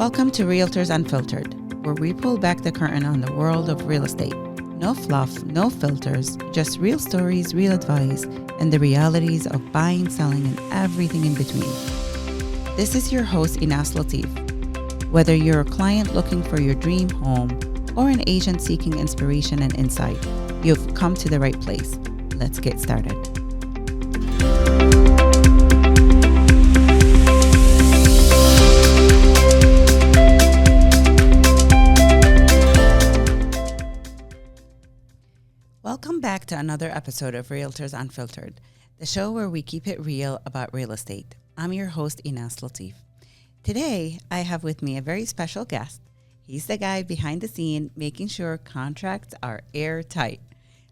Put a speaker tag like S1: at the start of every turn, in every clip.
S1: Welcome to Realtors Unfiltered, where we pull back the curtain on the world of real estate. No fluff, no filters, just real stories, real advice, and the realities of buying, selling, and everything in between. This is your host, Inas Latif. Whether you're a client looking for your dream home or an agent seeking inspiration and insight, you've come to the right place. Let's get started. Welcome back to another episode of Realtors Unfiltered, the show where we keep it real about real estate. I'm your host, Inas Latif. Today, I have with me a very special guest. He's the guy behind the scene making sure contracts are airtight,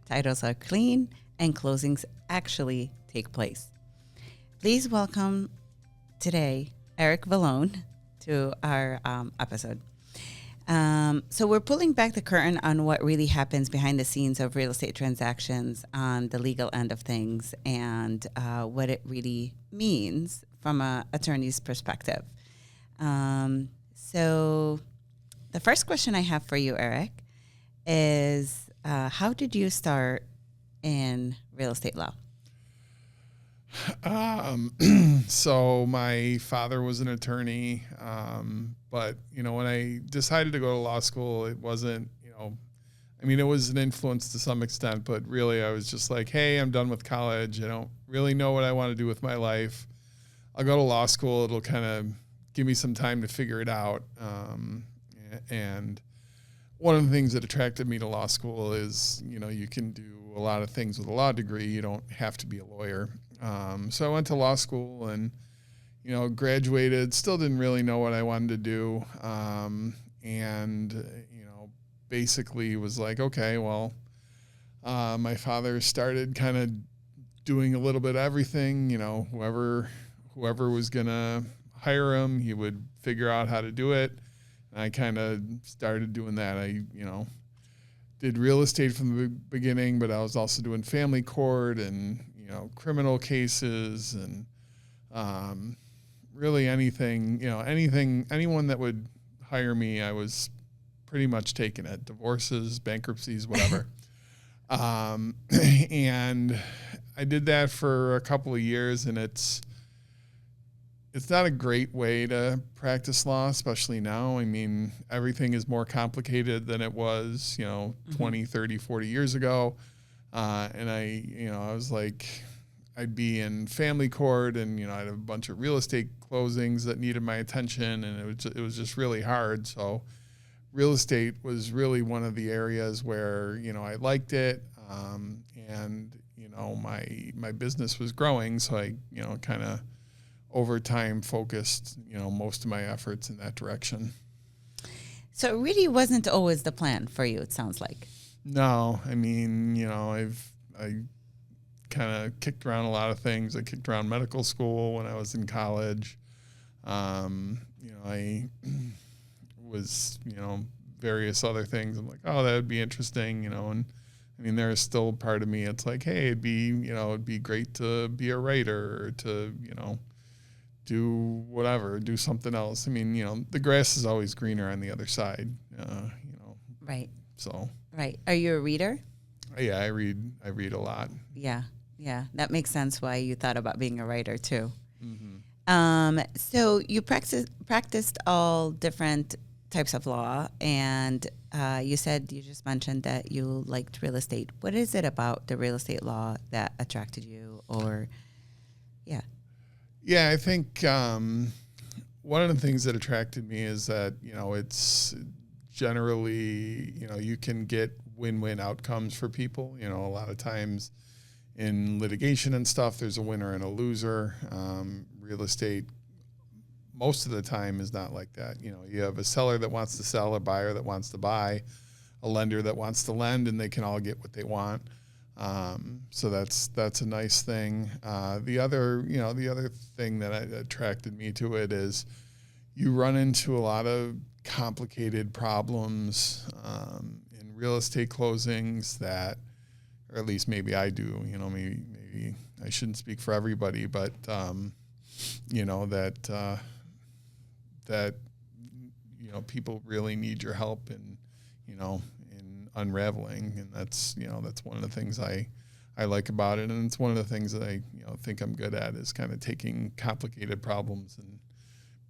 S1: titles are clean, and closings actually take place. Please welcome today Eric Vallone to our episode. So we're pulling back the curtain on what really happens behind the scenes of real estate transactions on the legal end of things and what it really means from an attorney's perspective. So the first question I have for you, Eric, is how did you start in real estate law?
S2: So my father was an attorney, but, when I decided to go to law school, it wasn't, it was an influence to some extent, but really I was just like, hey, I'm done with college. I don't really know what I want to do with my life. I'll go to law school. It'll kind of give me some time to figure it out. And one of the things that attracted me to law school is, you can do a lot of things with a law degree. You don't have to be a lawyer. So I went to law school and, graduated, still didn't really know what I wanted to do. Basically was like, okay, well, my father started kind of doing a little bit of everything, whoever was going to hire him, he would figure out how to do it. And I kind of started doing that. I, did real estate from the beginning, but I was also doing family court and, criminal cases and really anything, anyone that would hire me, I was pretty much taking it. Divorces, bankruptcies, whatever. And I did that for a couple of years, and it's not a great way to practice law, especially now. Everything is more complicated than it was, 20, 30, 40 years ago. And I was like, I'd be in family court and, I had a bunch of real estate closings that needed my attention, and it was just really hard. So real estate was really one of the areas where, I liked it. And, my business was growing. So I, kind of over time focused, most of my efforts in that direction.
S1: So it really wasn't always the plan for you, it sounds like.
S2: No, I kind of kicked around a lot of things. I kicked around medical school when I was in college. I was, various other things. I'm like, oh, that would be interesting, and there's still part of me. It's like, hey, it'd be great to be a writer or to, do whatever, do something else. The grass is always greener on the other side,
S1: Right.
S2: So.
S1: Right. Are you a reader?
S2: Yeah, I read a lot.
S1: Yeah. That makes sense why you thought about being a writer too.
S2: Mm-hmm.
S1: So you practiced all different types of law, and you just mentioned that you liked real estate. What is it about the real estate law that attracted you, or, yeah?
S2: Yeah, I think one of the things that attracted me is that, it's generally, you can get win-win outcomes for people. A lot of times in litigation and stuff, there's a winner and a loser. Real estate, most of the time, is not like that. You have a seller that wants to sell, a buyer that wants to buy, a lender that wants to lend, and they can all get what they want. So that's a nice thing. The other thing that attracted me to it is you run into a lot of complicated problems in real estate closings that, or at least maybe I do, maybe I shouldn't speak for everybody, but, that people really need your help in, in unraveling. And that's one of the things I like about it. And it's one of the things that I, think I'm good at is kind of taking complicated problems and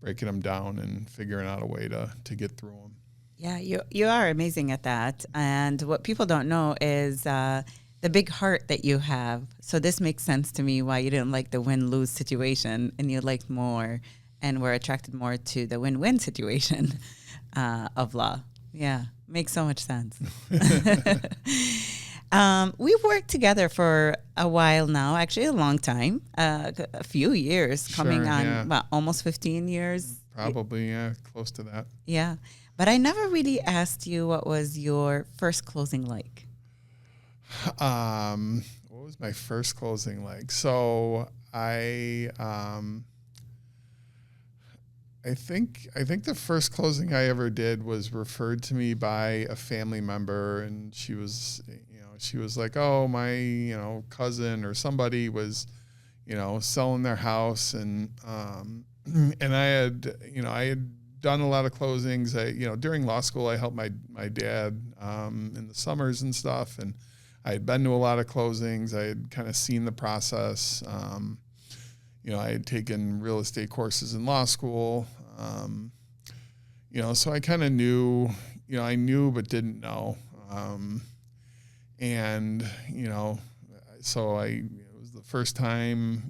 S2: breaking them down and figuring out a way to get through them.
S1: Yeah, you are amazing at that. And what people don't know is the big heart that you have. So this makes sense to me why you didn't like the win-lose situation and you liked more and were attracted more to the win-win situation of law. Yeah, makes so much sense. We've worked together for a while now, actually a long time, a few years, coming on almost 15 years.
S2: Probably, yeah, close to that.
S1: Yeah. But I never really asked you what was your first closing like.
S2: What was my first closing like? So I think the first closing I ever did was referred to me by a family member, and she was like, oh, my, cousin or somebody was, selling their house, and I had done a lot of closings. During law school, I helped my dad in the summers and stuff, and I had been to a lot of closings. I had kind of seen the process. I had taken real estate courses in law school. So I kind of knew, I knew but didn't know. So it was the first time,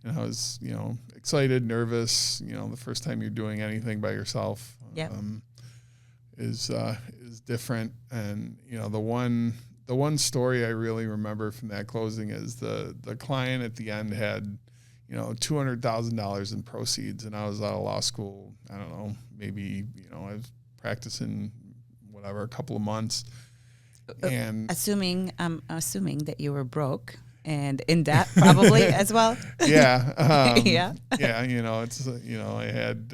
S2: and I was, excited, nervous. The first time you're doing anything by yourself is different. And the one story I really remember from that closing is the client at the end had, $200,000 in proceeds, and I was out of law school. I don't know, maybe I was practicing a couple of months, and
S1: assuming that you were broke. And in debt, probably as well.
S2: Yeah.
S1: Yeah.
S2: Yeah. It's, I had,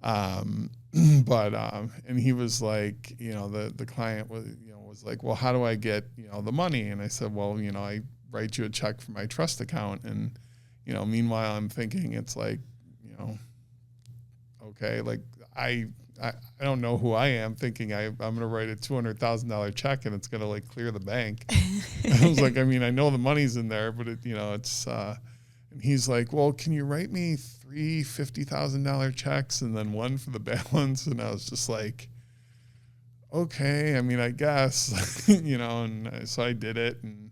S2: and he was like, the client was like, well, how do I get, the money? And I said, well, I write you a check from my trust account. And, meanwhile I'm thinking it's like, okay, like I don't know who I am, thinking I'm going to write a $200,000 check and it's going to like clear the bank. I was like, I know the money's in there, but it's, and he's like, well, can you write me 3 $50,000 checks and then one for the balance? And I was just like, okay, I guess, and so I did it. And,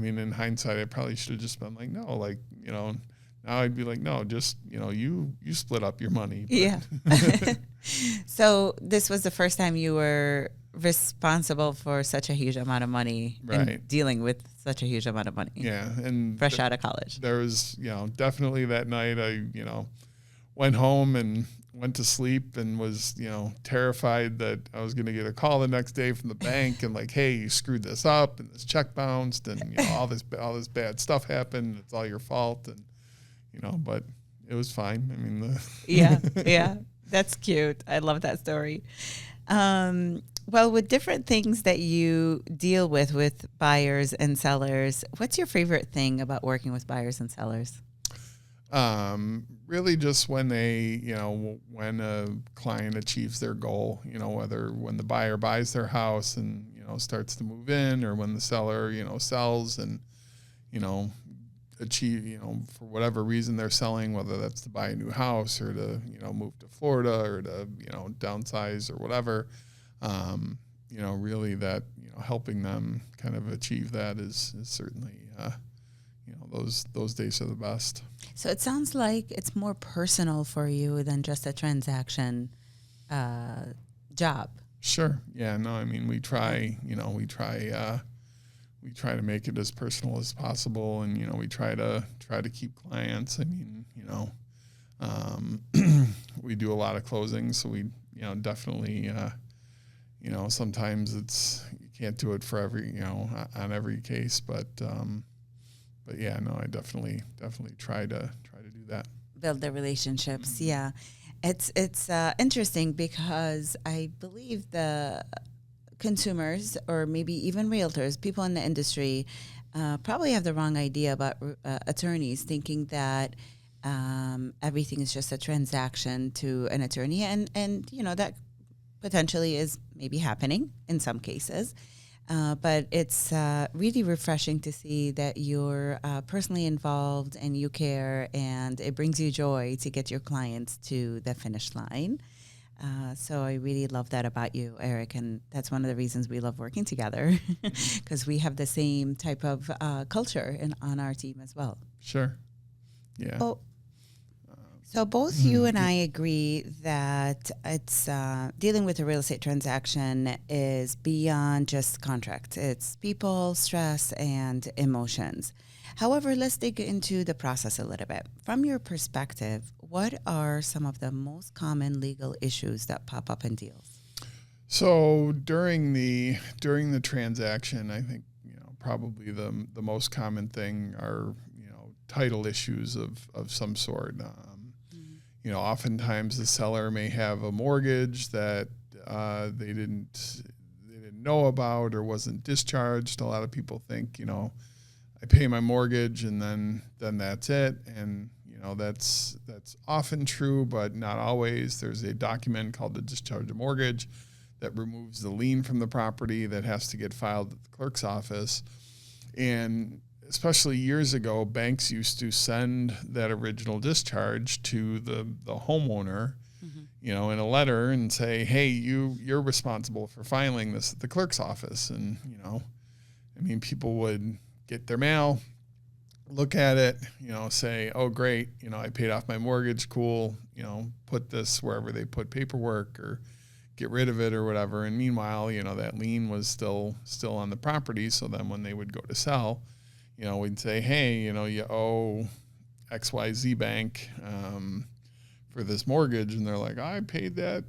S2: in hindsight, I probably should have just been like, no, like, now I'd be like, no, just, you split up your money. But.
S1: Yeah. So this was the first time you were responsible for such a huge amount of money,
S2: right,
S1: and dealing with such a huge amount of money.
S2: Yeah. And
S1: fresh out of college.
S2: There was, definitely that night I, went home and went to sleep and was, terrified that I was going to get a call the next day from the bank and like, hey, you screwed this up and this check bounced and, all this bad stuff happened. It's all your fault. And, but it was fine.
S1: Yeah. That's cute. I love that story. Well, with different things that you deal with buyers and sellers, what's your favorite thing about working with buyers and sellers?
S2: Really just when they, when a client achieves their goal, whether when the buyer buys their house and, starts to move in, or when the seller, sells and, achieve, for whatever reason they're selling, whether that's to buy a new house or to, move to Florida or to, downsize or whatever, really that, helping them kind of achieve that is certainly, those days are the best.
S1: So it sounds like it's more personal for you than just a transaction job.
S2: Sure. Yeah. No, we try to make it as personal as possible, and we try to keep clients. We do a lot of closings, so we definitely sometimes you can't do it for every on every case, but yeah, no, I definitely try to do that.
S1: Build the relationships. Mm-hmm. Yeah. It's interesting because I believe the consumers, or maybe even realtors, people in the industry, probably have the wrong idea about attorneys, thinking that Everything is just a transaction to an attorney, and that potentially is maybe happening in some cases. But it's really refreshing to see that you're personally involved and you care, and it brings you joy to get your clients to the finish line. So I really love that about you, Eric, and that's one of the reasons we love working together, because we have the same type of culture on our team as well.
S2: Sure. Yeah.
S1: Oh, so both you and I agree that it's dealing with a real estate transaction is beyond just contract. It's people, stress, and emotions. However, let's dig into the process a little bit. From your perspective, what are some of the most common legal issues that pop up in deals?
S2: So during the transaction, I think probably the most common thing are title issues of some sort. Oftentimes the seller may have a mortgage that they didn't know about or wasn't discharged. A lot of people think, I pay my mortgage and then that's it. And that's often true, but not always. There's a document called the discharge of mortgage that removes the lien from the property that has to get filed at the clerk's office. And especially years ago, banks used to send that original discharge to the homeowner, in a letter and say, hey, you're responsible for filing this at the clerk's office. And, people would get their mail, look at it, say, oh, great, I paid off my mortgage, cool, put this wherever they put paperwork or get rid of it or whatever. And meanwhile, that lien was still on the property. So then when they would go to sell, we'd say, hey, you owe XYZ Bank for this mortgage. And they're like, I paid that,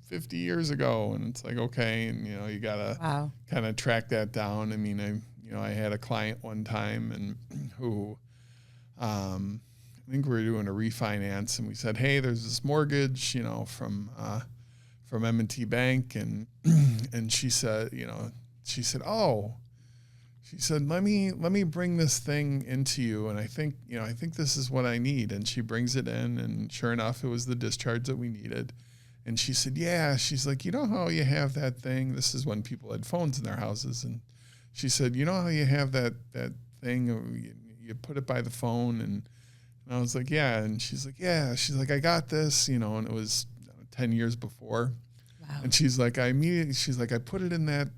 S2: 50 years ago. And it's like, okay. And, you got to kind of track that down. I mean, I had a client one time and who I think we were doing a refinance. And we said, hey, there's this mortgage, from M&T Bank. And she said, she said, let me bring this thing into you. And I think this is what I need. And she brings it in, and sure enough, it was the discharge that we needed. And she said, yeah, she's like, how you have that thing? This is when people had phones in their houses. And she said, how you have that thing, you put it by the phone. And I was like, yeah. And she's like, yeah. She's like, I got this, and it was 10 years before. Wow. And she's like, I put it in that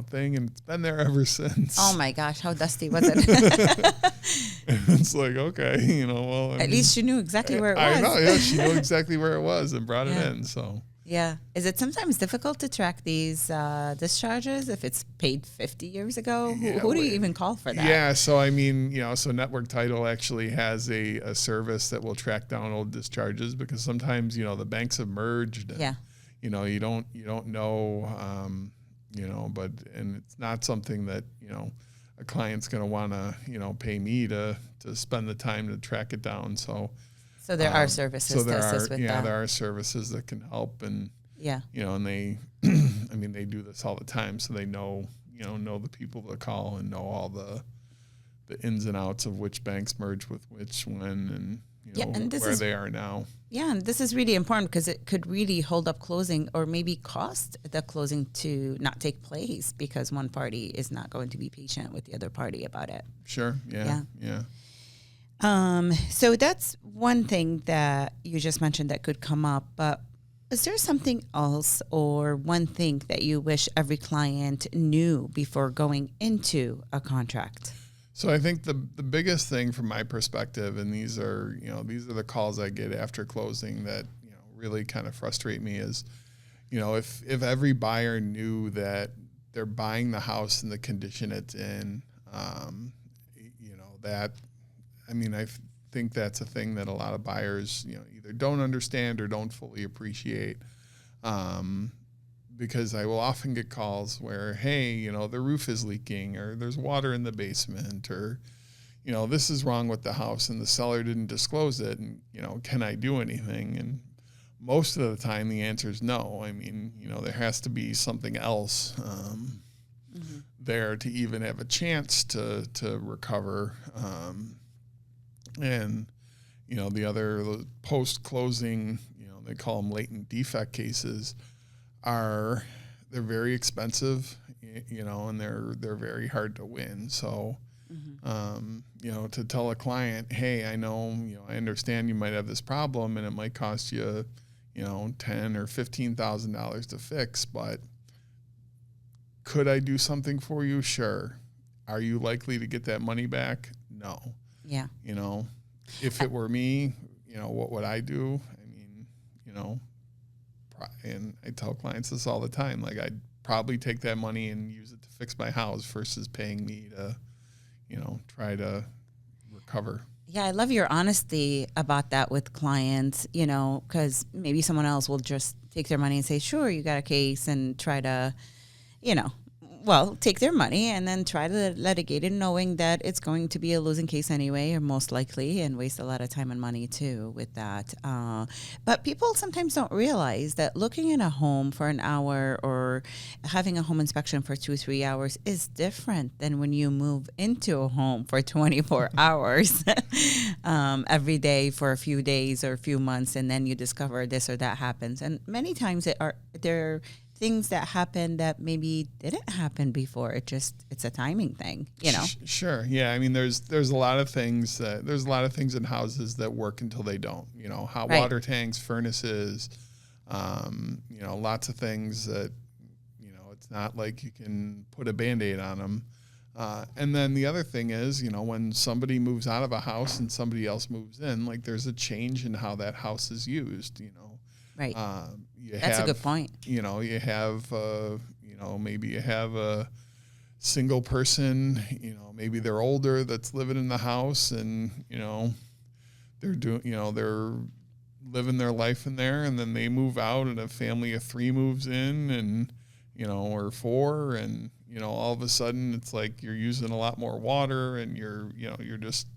S2: thing, and it's been there ever since.
S1: Oh my gosh, how dusty was it?
S2: It's like, okay, well.
S1: At least she knew exactly where it was.
S2: I know, yeah, she knew exactly where it was and brought it in, so.
S1: Yeah. Is it sometimes difficult to track these discharges if it's paid 50 years ago? Who do you even call for that?
S2: Yeah, so so Network Title actually has a service that will track down old discharges, because sometimes, the banks have merged. And, you don't know, but it's not something that, a client's going to want to, pay me to spend the time to track it down. So
S1: there are services to assist with that.
S2: Yeah, there are services that can help, and and they, they do this all the time, so they know the people to call and know all the ins and outs of which banks merge with which when, and where they are now.
S1: Yeah, and this is really important because it could really hold up closing, or maybe cost the closing to not take place because one party is not going to be patient with the other party about it.
S2: Sure. Yeah.
S1: So that's one thing that you just mentioned that could come up, but is there something else or one thing that you wish every client knew before going into a contract?
S2: So I think the biggest thing from my perspective, and these are the calls I get after closing that, really kind of frustrate me, is, if every buyer knew that they're buying the house in the condition it's in, I think that's a thing that a lot of buyers, either don't understand or don't fully appreciate. Because I will often get calls where, hey, the roof is leaking, or there's water in the basement, or, this is wrong with the house and the seller didn't disclose it, and, can I do anything? And most of the time the answer is no. I mean, there has to be something else there to even have a chance to recover. And the other post-closing, they call them latent defect cases, they're very expensive, and they're very hard to win. So, to tell a client, hey, I know, I understand you might have this problem and it might cost you, $10,000 or $15,000 to fix, but could I do something for you? Sure. Are you likely to get that money back? No.
S1: Yeah.
S2: If it were me, what would I do? I mean, and I tell clients this all the time, like I'd probably take that money and use it to fix my house versus paying me to, try to recover.
S1: Yeah, I love your honesty about that with clients, because maybe someone else will just take their money and say, sure, you got a case, and try to, take their money and then try to litigate it, knowing that it's going to be a losing case anyway, or most likely, and waste a lot of time and money too with that. But people sometimes don't realize that looking in a home for an hour or having a home inspection for 2-3 hours is different than when you move into a home for 24 hours every day for a few days or a few months, and then you discover this or that happens. And many times they're things that happen that maybe didn't happen before. It's a timing thing,
S2: Sure. Yeah. I mean, there's a lot of things in houses that work until they don't, hot water tanks, furnaces, lots of things that, it's not like you can put a Band-Aid on them. And then the other thing is, when somebody moves out of a house and somebody else moves in, like there's a change in how that house is used,
S1: Right. That's a good point.
S2: You have, maybe you have a single person, maybe they're older that's living in the house and, they're doing, they're living their life in there, and then they move out and a family of 3 moves in and, or 4, and, all of a sudden it's like you're using a lot more water and you're just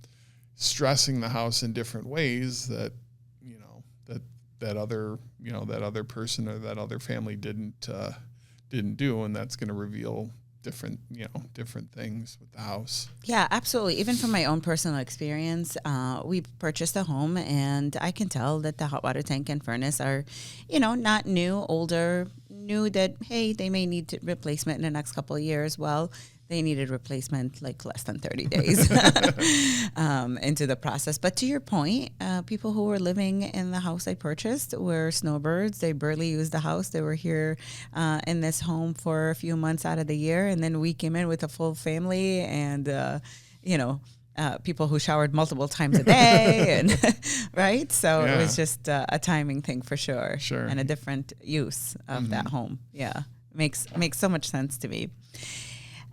S2: stressing the house in different ways that, that other person or that other family didn't do, and that's going to reveal different things with the house.
S1: Yeah, absolutely. Even from my own personal experience, we purchased a home, and I can tell that the hot water tank and furnace are, not new, older, knew that, hey, they may need replacement in the next couple of years. Well, they needed replacement like less than 30 days into the process. But to your point, people who were living in the house I purchased were snowbirds. They barely used the house. They were here in this home for a few months out of the year. And then we came in with a full family and, people who showered multiple times a day. And right? So it was just a timing thing for sure.
S2: Sure.
S1: And a different use of that home. Yeah. Makes so much sense to me.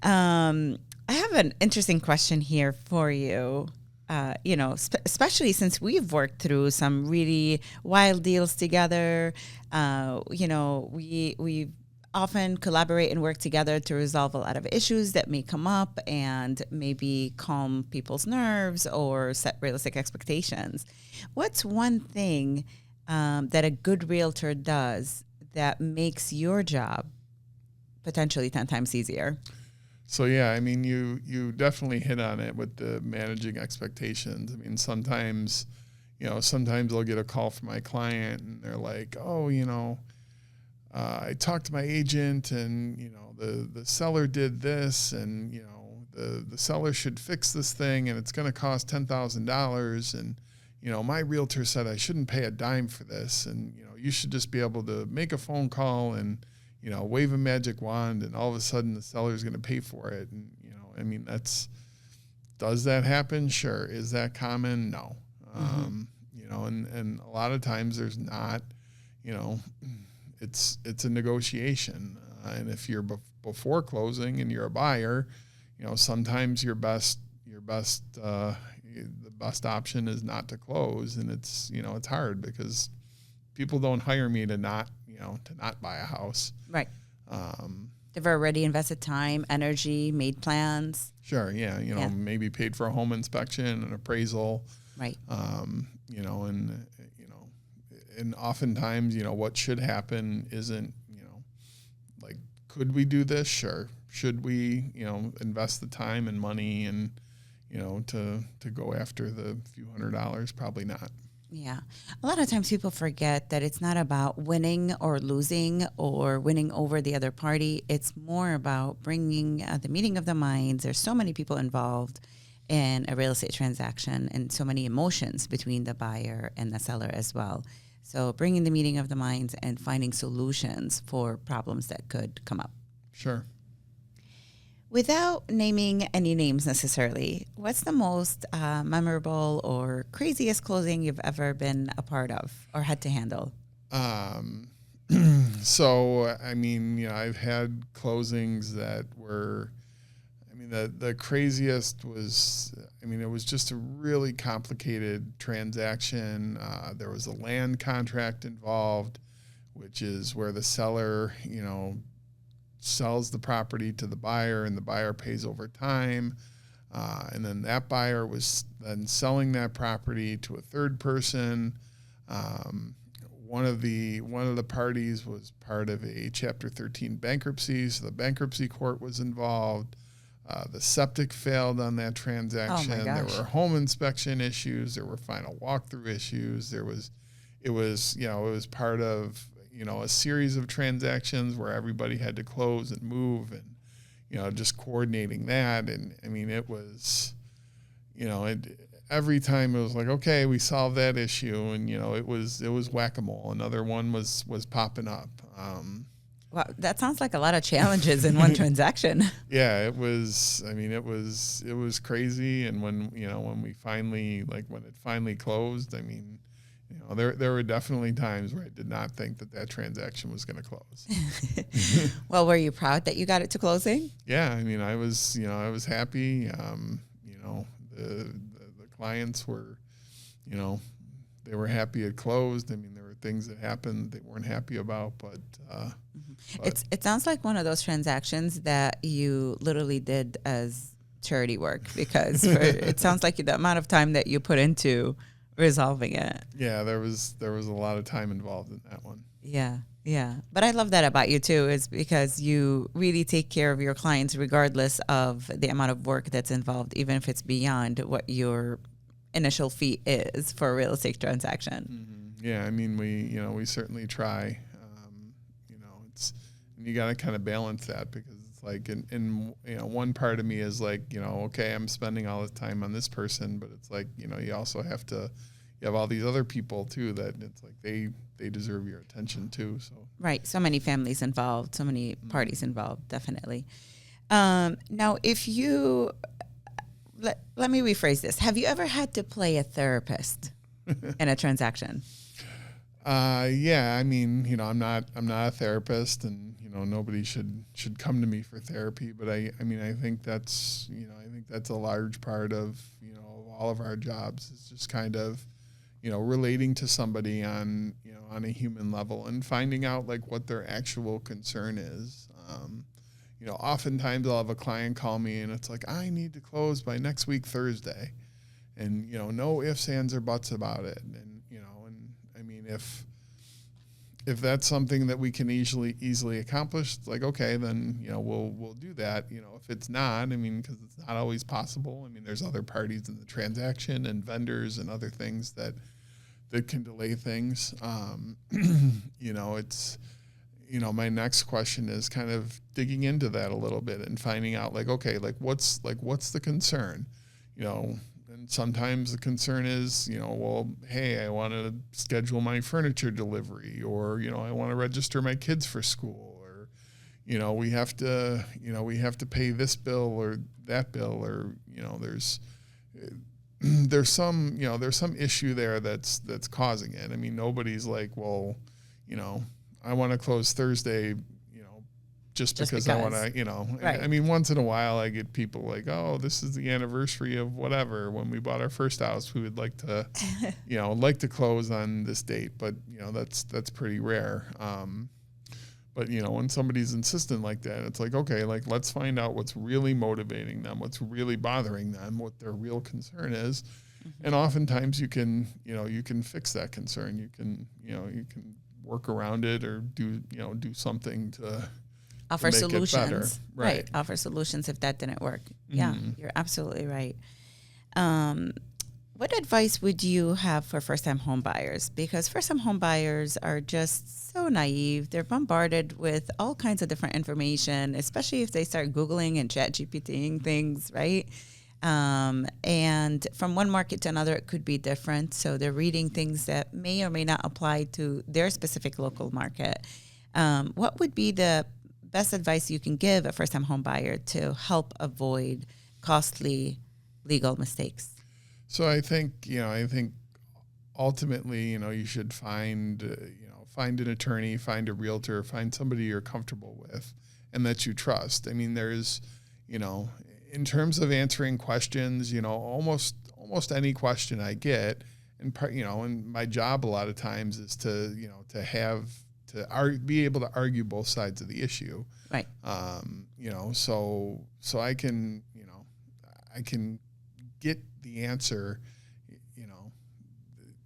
S1: I have an interesting question here for you. Especially since we've worked through some really wild deals together. We often collaborate and work together to resolve a lot of issues that may come up and maybe calm people's nerves or set realistic expectations. What's one thing that a good realtor does that makes your job potentially 10 times easier?
S2: So, yeah, I mean, you definitely hit on it with the managing expectations. I mean, sometimes I'll get a call from my client and they're like, oh, I talked to my agent and, the seller did this and, the seller should fix this thing and it's going to cost $10,000. And, my realtor said I shouldn't pay a dime for this. And, you should just be able to make a phone call and, wave a magic wand and all of a sudden the seller is going to pay for it. And, does that happen? Sure. Is that common? No. And a lot of times there's not, it's a negotiation. And if you're before closing and you're a buyer, sometimes the best option is not to close. And it's hard because people don't hire me to not buy a house.
S1: Right. They've already invested time, energy, made plans.
S2: Sure. Yeah. Maybe paid for a home inspection and appraisal.
S1: Right.
S2: And oftentimes, what should happen isn't, like, could we do this? Sure. Should we, invest the time and money and, to go after the few $100s, probably not.
S1: Yeah. A lot of times people forget that it's not about winning or losing or winning over the other party. It's more about bringing the meeting of the minds. There's so many people involved in a real estate transaction and so many emotions between the buyer and the seller as well. So bringing the meeting of the minds and finding solutions for problems that could come up.
S2: Sure.
S1: Without naming any names necessarily, what's the most memorable or craziest closing you've ever been a part of or had to handle?
S2: So, I mean, I've had closings that were, the craziest was, it was just a really complicated transaction. There was a land contract involved, which is where the seller, sells the property to the buyer and the buyer pays over time. And then that buyer was then selling that property to a third person. One of the parties was part of a Chapter 13 bankruptcy, so the bankruptcy court was involved. The septic failed on that transaction.
S1: Oh my
S2: There
S1: gosh.
S2: were home inspection issues. There were final walkthrough issues. It was part of a series of transactions where everybody had to close and move, and just coordinating that. And it was, every time it was like, okay, we solved that issue, and it was whack-a-mole. Another one was popping up.
S1: Wow, that sounds like a lot of challenges in one transaction.
S2: Yeah, it was. It was crazy. And when we finally, when it finally closed, there were definitely times where I did not think that transaction was going to close.
S1: Well, were you proud that you got it to closing?
S2: Yeah, I was happy. The clients were, they were happy it closed. There were things that happened they weren't happy about, but
S1: it sounds like one of those transactions that you literally did as charity work, because it sounds like the amount of time that you put into resolving it.
S2: Yeah, there was a lot of time involved in that one.
S1: Yeah. Yeah. But I love that about you too, is because you really take care of your clients regardless of the amount of work that's involved, even if it's beyond what your initial fee is for a real estate transaction.
S2: Mm-hmm. Yeah. We certainly try. And you got to kind of balance that, because it's like, in one part of me is like, okay, I'm spending all this time on this person, but it's like, you also have all these other people too, that it's like they deserve your attention too. So
S1: Right. So many families involved, so many parties involved, definitely. Now, if you, let me rephrase this. Have you ever had to play a therapist in a transaction?
S2: Yeah, I'm not a therapist, and nobody should come to me for therapy, but I think that's a large part of all of our jobs, is just kind of relating to somebody on a human level and finding out like what their actual concern is. Oftentimes I'll have a client call me and it's like, I need to close by next week Thursday, and no ifs, ands, or buts about it. And if that's something that we can easily accomplish, it's like, okay, then we'll do that. If it's not, because it's not always possible. There's other parties in the transaction and vendors and other things that can delay things. It's my next question is kind of digging into that a little bit and finding out like, okay, what's the concern? And sometimes the concern is, well, hey, I want to schedule my furniture delivery, or, I want to register my kids for school, or, we have to pay this bill or that bill, or, there's some issue there that's causing it. Nobody's like, well, I want to close Thursday, just because I want to,
S1: Right.
S2: Once in a while I get people like, oh, this is the anniversary of whatever. When we bought our first house, we would like to, like to close on this date, but that's pretty rare. But when somebody's insistent like that, it's like, okay, let's find out what's really motivating them, what's really bothering them, what their real concern is. Mm-hmm. And oftentimes you can fix that concern. You can work around it, or do something to
S1: Offer
S2: make
S1: solutions.
S2: it better. Right.
S1: Offer solutions if that didn't work. Mm-hmm. Yeah, you're absolutely right. What advice would you have for first-time home buyers? Because first-time home buyers are just so naive. They're bombarded with all kinds of different information, especially if they start Googling and chat GPTing things, right? And from one market to another, it could be different. So they're reading things that may or may not apply to their specific local market. What would be the best advice you can give a first-time home buyer to help avoid costly legal mistakes?
S2: So I think ultimately, you should find an attorney, find a realtor, find somebody you're comfortable with and that you trust. I mean, there's, in terms of answering questions, almost any question I get, and my job a lot of times is to be able to argue both sides of the issue.
S1: Right.
S2: So I can get the answer,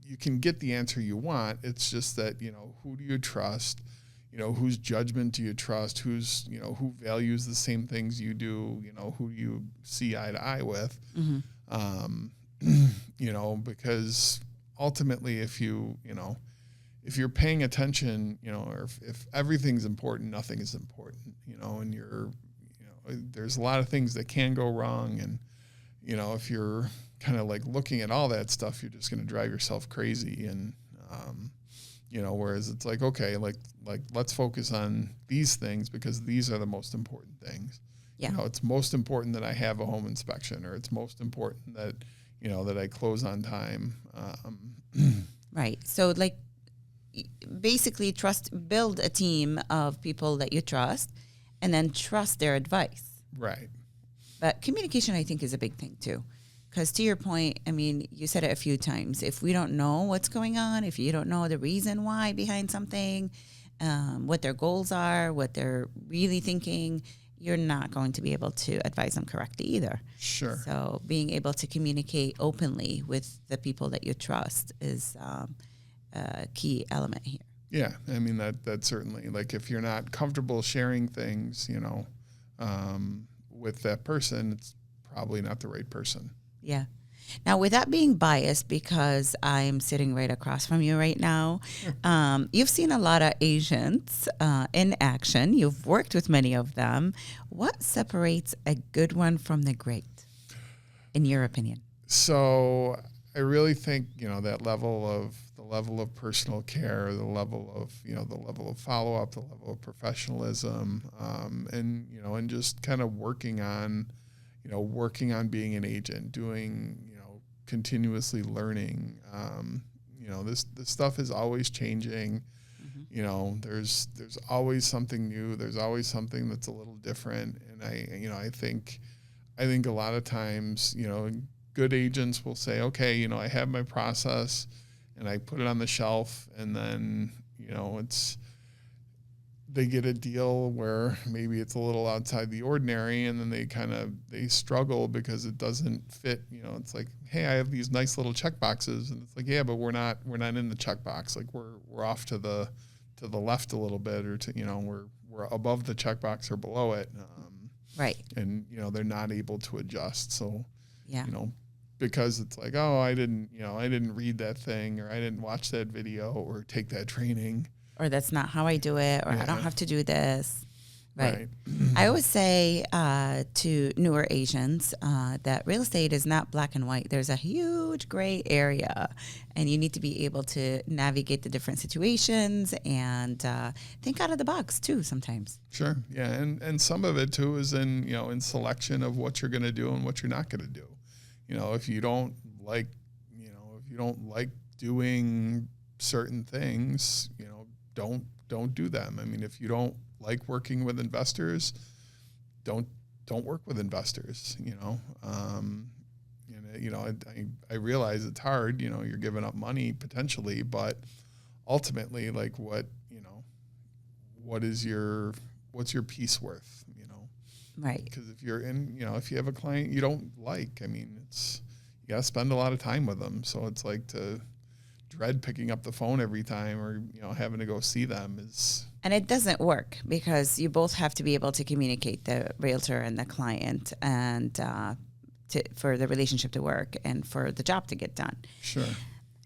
S2: you can get the answer you want. It's just that, who do you trust? Whose judgment do you trust? Who values the same things you do? Who do you see eye to eye with? Mm-hmm. Because ultimately if you're paying attention, or if everything's important, nothing is important, and there's a lot of things that can go wrong. And, if you're kind of like looking at all that stuff, you're just going to drive yourself crazy. And, whereas it's like, okay, like let's focus on these things because these are the most important things. Yeah. It's most important that I have a home inspection, or it's most important that, that I close on time.
S1: Right. So basically build a team of people that you trust and then trust their advice.
S2: Right.
S1: But communication, I think, is a big thing too. Because to your point, I mean, you said it a few times. If we don't know what's going on, if you don't know the reason why behind something, what their goals are, what they're really thinking, you're not going to be able to advise them correctly either.
S2: Sure.
S1: So being able to communicate openly with the people that you trust is a key element here.
S2: Yeah. I mean, that certainly, like if you're not comfortable sharing things, with that person, it's probably not the right person.
S1: Yeah. Now, with that being biased, because I'm sitting right across from you right now, you've seen a lot of agents in action. You've worked with many of them. What separates a good one from the great, in your opinion?
S2: So I really think, that the level of personal care, the level of follow-up, the level of professionalism, and just kind of working on being an agent, doing, continuously learning. This stuff is always changing. Mm-hmm. There's always something new. There's always something that's a little different. And I think a lot of times, good agents will say, okay, I have my process and I put it on the shelf, and then, they get a deal where maybe it's a little outside the ordinary, and then they struggle because it doesn't fit. It's like, hey, I have these nice little check boxes, and it's like, yeah, but we're not in the check box. Like we're off to the left a little bit, or we're above the check box or below it.
S1: Right.
S2: And they're not able to adjust. So
S1: yeah.
S2: Because it's like, oh, I didn't read that thing, or I didn't watch that video or take that training.
S1: Or that's not how I do it, or I don't have to do this. Right.
S2: Right.
S1: I always say to newer agents that real estate is not black and white. There's a huge gray area, and you need to be able to navigate the different situations and think out of the box too sometimes.
S2: Sure. Yeah. And some of it too is in selection of what you're going to do and what you're not going to do. If you don't like doing certain things, don't do them. I mean, if you don't like working with investors, don't work with investors. I realize it's hard. You're giving up money potentially, but ultimately, like what's your piece worth?
S1: Right.
S2: Because if you have a client you don't like, I mean, you gotta spend a lot of time with them. So it's like to dread picking up the phone every time, or having to go see them is.
S1: And it doesn't work because you both have to be able to communicate, the realtor and the client, and for the relationship to work and for the job to get done.
S2: Sure.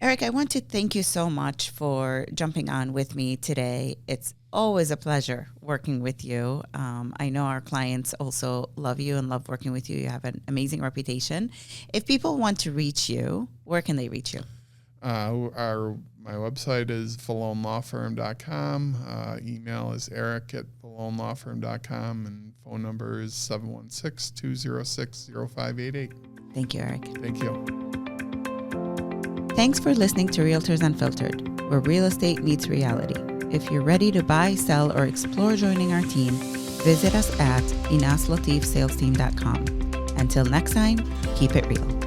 S1: Eric, I want to thank you so much for jumping on with me today. It's always a pleasure working with you. I know our clients also love you and love working with you. You have an amazing reputation. If people want to reach you, where can they reach you?
S2: My website is ValloneLawFirm.com. Email is eric@ValloneLawFirm.com, and phone number is 716-206-0588.
S1: Thank you, Eric.
S2: Thank you.
S1: Thanks for listening to Realtors Unfiltered, where real estate meets reality. If you're ready to buy, sell, or explore joining our team, visit us at inaslatifsalesteam.com. Until next time, keep it real.